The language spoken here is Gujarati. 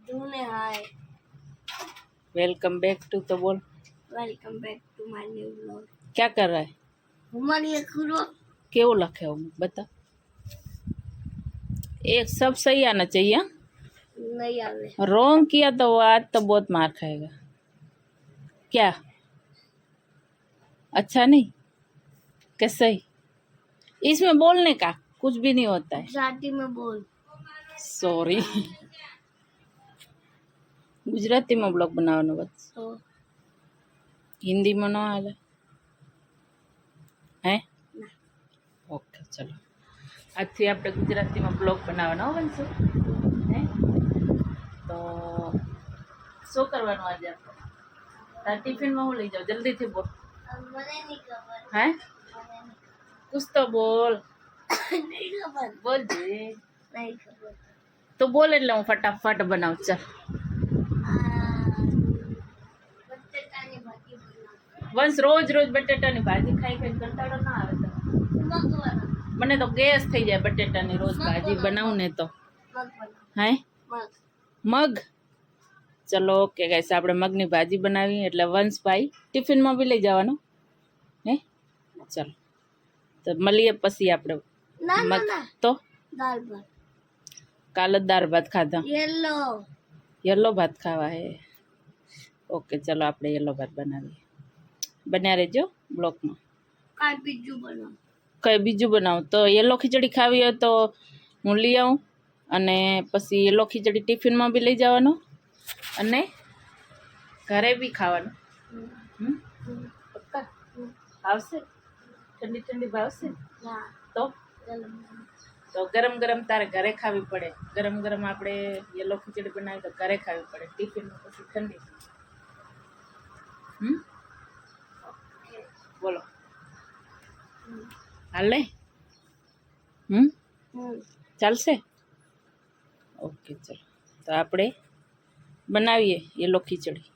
तूने हाय वेलकम बैक टू तो बोल। Welcome back to my new vlog. क्या कर रहा है? हमारी ये खुलो केवो लखे हो बता। एक सब सही आना चाहिए हाँ? नहीं आवे। रॉन्ग किया तो वो आज तो बहुत मार खाएगा। क्या अच्छा नहीं कैसे ही इसमें बोलने का कुछ भी नहीं होता है। गुजराती में बोल। सॉरी गुजराती में ब्लॉग बनावવાનો बस तो हिंदी में न हाले है। ના. ओके चलो આજથી આપણે ગુજરાતીમાં બ્લોગ બનાવવાનો હો બનશો હે તો શું કરવાનું આજે આપણે તાર ટિફિનમાં હું લઈ જાઉં જલ્દીથી બોલ મને નહીં ખબર. હે મને कुछ तो बोल નહીં ખબર. बोल जे નહીં ખબર. तो बोल એટલે હું ફટાફટ બનાવું ચાલ બટેટાની ભાજી બનાવ. બસ રોજ રોજ બટેટાની ભાજી ખાઈ ખાઈ કંટાળો ના આવે તને મગ મને તો ગેસ થઈ જાય બટેટાની રોજ ભાજી બનાવું ને તો બનાવ. હે મગ. મગ ચલો ઓકે ગાઈસ આપણે મગની ભાજી બનાવી એટલે વંશભાઈ ટિફિનમાં બી લઈ જવાનું હે ચાલો તો મળીએ પછી આપણે ના ના મગ ના તો દાળ ભાત. કાલ જ દાળ ભાત ખાધા યેલો. યલો ભાત ખાવા હે ઓકે ચલો આપણે યલો ભાત બનાવીએ બન્યા રહેજો બ્લોકમાં કાંઈ બીજું બનાવ. કંઈ બીજું બનાવું તો યલો ખીચડી ખાવી હોય તો હું લઈ આવું અને પછી યલો ખીચડી ટિફિનમાં બી લઈ જવાનો અને ઘરે બી ખાવાનું પક્કા આવશે ઠંડી ઠંડી ભાવશે ના તો ચાલો. તો ગરમ ગરમ તારે ઘરે ખાવી પડે ગરમ ગરમ આપણે યલો ખીચડી બનાવી તો ઘરે ખાવી પડે ટિફિનમાં પછી ઠંડી બોલો હાલે ચાલશે ઓકે ચલો તો આપણે બનાવીએ યલો ખીચડી